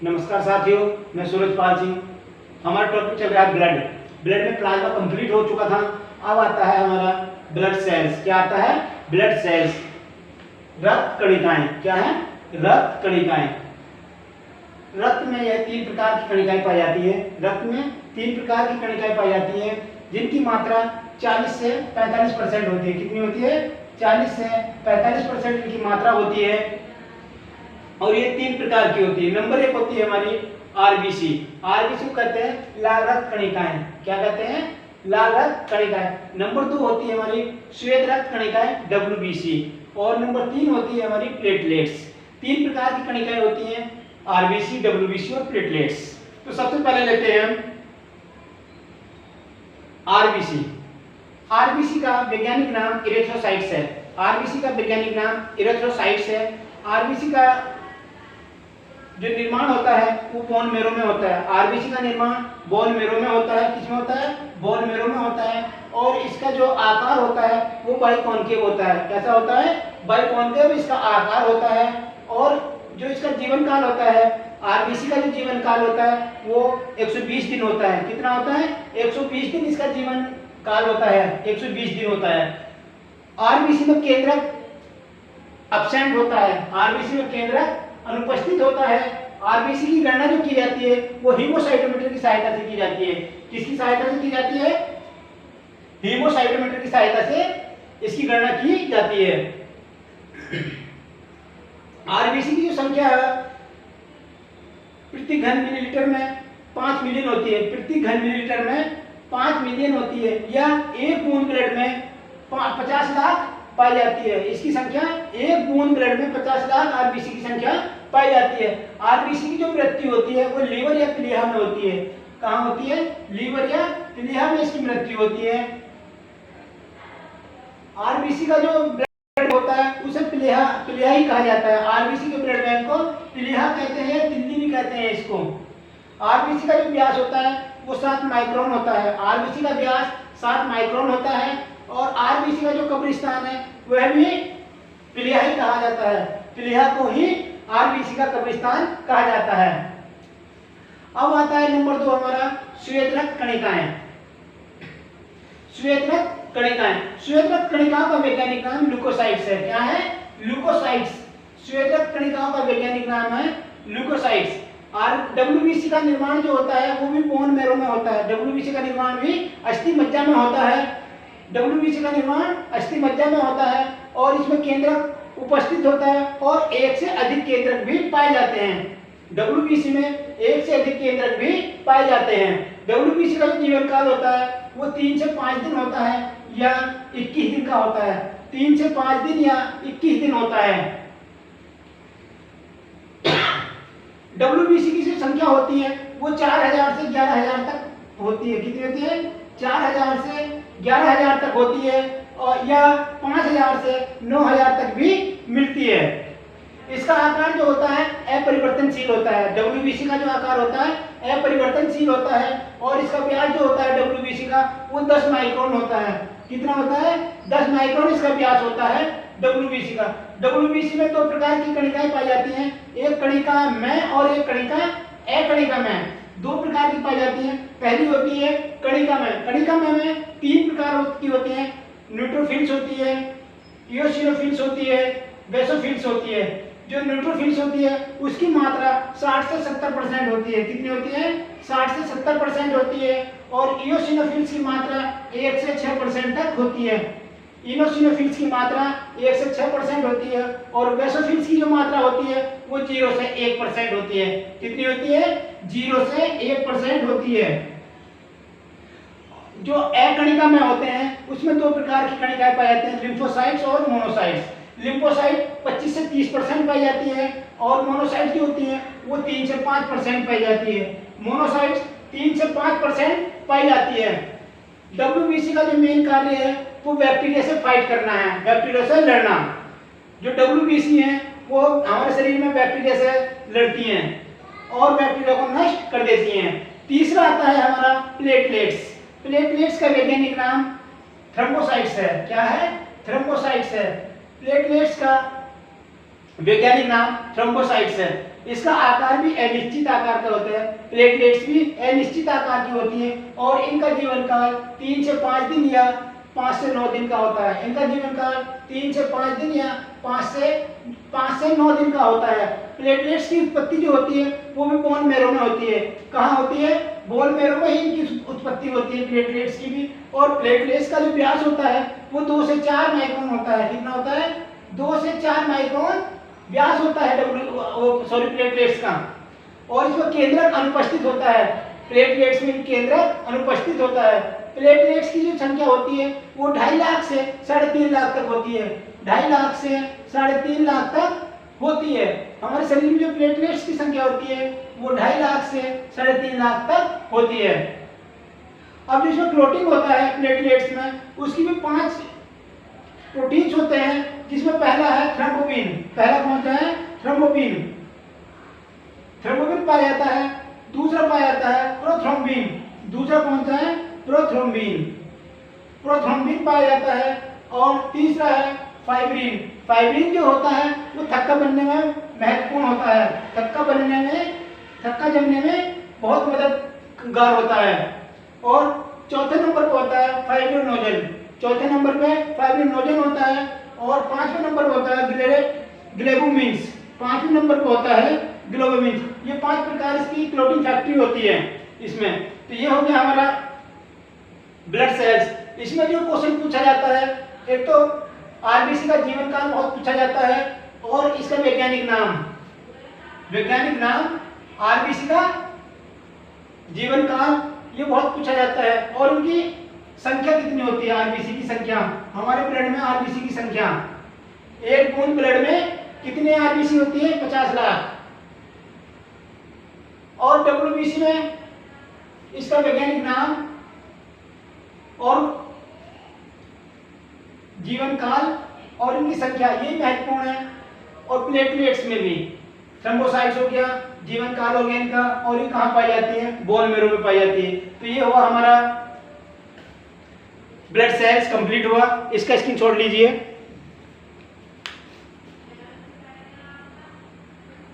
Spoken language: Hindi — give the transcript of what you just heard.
नमस्कार साथियों, मैं सूरज पाल सिंह। हमारा टॉपिक चल रहा है ब्लड। ब्लड में प्लाज्मा कंप्लीट हो चुका था। अब आता है हमारा ब्लड सेल्स। क्या आता है? ब्लड सेल्स, रक्त कणिकाएं। क्या है? रक्त कणिकाएं। रक्त में यह 3 प्रकार की कणिकाएं पाई जाती है। रक्त में 3 प्रकार की कणिकाएं पाई जाती है, जिनकी मात्रा 40 से 45% होती है। कितनी होती है? 40 से 45% इनकी मात्रा होती है। और ये 3 प्रकार की होती है। नंबर 1 होती है हमारी आरबीसी। आरबीसी को कहते हैं लाल रक्त कणिकाएं। क्या कहते हैं? लाल रक्त कणिकाएं। नंबर 2 होती है हमारी श्वेत रक्त कणिकाएं, डब्ल्यूबीसी। और नंबर 3 होती है हमारी प्लेटलेट्स। 3 प्रकार की कणिकाएं होती हैं, आरबीसी, डब्ल्यूबीसी और प्लेटलेट्स। तो सबसे पहले लेते हैं हम आरबीसी। आरबीसी का वैज्ञानिक नाम इरेथ्रोसाइट्स है। आरबीसी का वैज्ञानिक नाम इरेथ्रोसाइट्स है। आरबीसी का जो निर्माण होता है वो बोन मैरो में होता है। आरबीसी का निर्माण बोन मैरो में होता है। किसमें होता है? बोन मैरो में होता है। और इसका जो आकार होता है वो बाइकॉन्केव होता है। कैसा होता है? बाइकॉन्केव इसका आकार होता है। और जो इसका जीवन काल होता है, आरबीसी का जो जीवन काल होता है वो 120 दिन होता है। कितना होता है? 120 दिन इसका जीवन काल होता है। 120 दिन होता है। आरबीसी में केंद्रक एब्सेंट होता है। आरबीसी में केंद्रक अनुपस्थित होता है। आरबीसी की गणना जो की जाती है वो हीमोसाइटोमीटर की सहायता से की जाती है। किसकी सहायता से की जाती है? हीमोसाइटोमीटर की सहायता से इसकी गणना की जाती है। आरबीसी की जो संख्या है प्रति घन मिलीलीटर में 5 मिलियन होती है। प्रति घन मिलीलीटर में 5 मिलियन होती है। या एक बूंद ब्लड में 50 लाख पाई जाती है। इसकी संख्या एक बूंद ब्लड में 50 लाख आरबीसी की संख्या पाई जाती है। आरबीसी की जो मृत्यु होती है वो लीवर या प्लीहा में होती है। कहाँ होती है? लीवर या प्लीहा में इसकी मृत्यु होती है। आरबीसी का जो ब्लड होता है उसे प्लीहा ही कहा जाता है। आरबीसी के ब्लड बैंक को प्लीहा कहते हैं या तिल्ली भी कहते हैं इसको। आरबीसी का जो व्यास होता है वो 7 माइक्रोन होता है। आरबीसी का व्यास 7 माइक्रोन होता है। और आरबीसी का जो कब्रिस्तान है वह भी प्लीहा ही कहा जाता है। प्लीहा को ही आरबीसी का कब्रिस्तान कहा जाता है। अब आता है नंबर 2 हमारा श्वेत रक्त कणिकाएं। श्वेत रक्त कणिकाएं। श्वेत रक्त कणिकाओं का वैज्ञानिक नाम ल्यूकोसाइट्स है। क्या है? ल्यूकोसाइट्स। श्वेत रक्त कणिकाओं का वैज्ञानिक नाम है ल्यूकोसाइट्स। और डब्ल्यूबीसी का निर्माण जो होता है वो भी बोन मैरो में होता है। डब्ल्यूबीसी का निर्माण भी अस्थि मज्जा में होता है। डब्ल्यूबीसी का निर्माण अस्थि मज्जा में होता है और इसमें केंद्रक उपस्थित होता है और एक से अधिक केंद्रक भी पाए जाते हैं। डब्ल्यूबीसी में एक से अधिक केंद्रक भी पाए जाते हैं। डब्ल्यूबीसी का जो जीवन काल होता है वो 3 से 5 दिन होता है या 21 दिन का होता है। 3 से 5 दिन या 21 दिन होता है। डब्ल्यूबीसी की जो संख्या होती है वो 4000 से 11000 तक होती है। कितनी होती है? 4000 से 11000 तक होती है। और या 5000 से 9000 तक भी मिलती है। इसका आकार जो होता है अपरिवर्तनशील होता है। डब्ल्यूबीसी का जो आकार होता है अपरिवर्तनशील होता है। और इसका व्यास जो होता है डब्ल्यूबीसी का वो 10 माइक्रोन होता है। कितना होता है? 10 माइक्रोन इसका व्यास होता है डब्ल्यूबीसी का। डब्ल्यूबीसी में 2 प्रकार की कणिकाएं पाई जाती हैं, एक कणिका में और एक कणिका अकणिका में। 2 प्रकार की पाई जाती हैं। पहली होती है कणिका में। कणिका में 3 प्रकार की होती हैं। न्यूट्रोफिल्स होती है, इओसिनोफिल्स होती है, बेसोफिल्स होती है। जो न्यूट्रोफिल्स होती है उसकी मात्रा 60 से 70% होती है। कितनी होती है? 60 से 70% होती है। और इओसिनोफिल्स की मात्रा 1 से 6% तक होती है। इनोसिनोफिल्स की मात्रा 1 से 6% होती है। और बेसोफिल्स की जो मात्रा होती है वो 0 से 1% होती है। कितनी होती है? 0 से 1% होती है। जो अकणिका में होते हैं उसमें 2 प्रकार की कणिकाएं पाई जाती हैं, लिम्फोसाइट्स और मोनोसाइट्स। लिम्फोसाइट 25 से 30% पाई जाती है और मोनोसाइट्स जो होती हैं वो 3 से 5% पाई जाती है। मोनोसाइट्स 3 से 5% पाई जाती है। डब्ल्यूबीसी का जो मेन कार्य है वो बैक्टीरिया से फाइट करना है, बैक्टीरिया से लड़ना। जो डब्ल्यूबीसी है वो हमारे शरीर में बैक्टीरिया से लड़ती हैं और बैक्टीरिया को नष्ट कर देती हैं। तीसरा आता है हमारा प्लेटलेट्स। प्लेटलेट्स का वैज्ञानिक नाम थ्रोम्बोसाइट्स है। क्या है? थ्रोम्बोसाइट्स है। प्लेटलेट्स का वैज्ञानिक नाम थ्रोम्बोसाइट्स है। इसका आकार भी अनिश्चित आकार का होता है। प्लेटलेट्स भी अनिश्चित आकार की होती है और इनका जीवन काल 3 से 5 दिन या 5 से 9 दिन का होता है। इनका जीवन काल 3 से 5 दिन या 5 से 9 दिन का होता है। प्लेटलेट्स की उत्पत्ति जो होती है वो भी बोन मैरो में होती है। कहाँ होती है? बोन मैरो में ही इनकी उत्पत्ति होती है प्लेटलेट्स की भी। और प्लेटलेट्स का जो व्यास होता है वो 2 से 4 माइक्रोन होता है। कितना होता है? 2 से 4 माइक्रोन व्यास होता है प्लेटलेट्स का। और इसमें केंद्रक अनुपस्थित होता है। प्लेटलेट्स में केंद्रक अनुपस्थित होता है। प्लेटलेट्स की जो संख्या होती है वो 2.5 लाख से 3.5 लाख तक होती है। 2.5 लाख से 3.5 लाख तक होती है। हमारे शरीर में जो प्लेटलेट्स की संख्या होती है वो 2.5 लाख से 3.5 लाख तक होती है। अब जो इसमें क्लोटिंग होता है प्लेटलेट्स में, उसकी भी 5 प्रोटीन्स होते हैं, जिसमें पहला है थ्रोम्बोबिन। पहला कौन सा है? थ्रोम्बोबिन। थ्रोम्बोबिन पाया जाता है। दूसरा पाया जाता है प्रोथ्रोम्बिन। दूसरा कौन सा है? प्रोथ्रोम्बिन। प्रोथ्रोम्बिन पाया जाता है। और तीसरा है फाइब्रिन। फाइब्रिन जो होता है वो थक्का बनने में महत्वपूर्ण होता है। थक्का जमने में बहुत मददगार होता है। और चौथे नंबर पर होता है फाइब्रिनोजन। चौथे नंबर पे फाइब्रिनोजन होता है। और 5वें नंबर पर होता है ग्लोबुमिन्स। 5वें नंबर पर होता है ग्लोबुमिन्स। ये 5 प्रकार इसकी क्लोटिंग फैक्ट्री होती है इसमें। तो ये हो गया हमारा ब्लड सेल्स। इसमें जो क्वेश्चन पूछा जाता है, एक तो आरबीसी का जीवन काल बहुत पूछा जाता है और इसका वैज्ञानिक नाम आरबीसी का जीवन काल ये बहुत पूछा जाता है। और उनकी संख्या कितनी होती है? आरबीसी की संख्या, हमारे ब्लड में आरबीसी की संख्या, एक बूंद ब्लड में कितने आरबीसी होती है? 50 लाख। और डब्ल्यूबीसी में इसका वैज्ञानिक नाम और जीवन काल और इनकी संख्या ये महत्वपूर्ण है। और प्लेटलेट्स में भी थ्रोम्बोसाइट्स हो गया, जीवन काल हो गया इनका, और ये कहाँ पाई जाती है? बोन मैरो में पाई जाती है। तो ये हुआ हमारा ब्लड सेल्स कंप्लीट हुआ। इसका स्क्रीनशॉट लीजिए।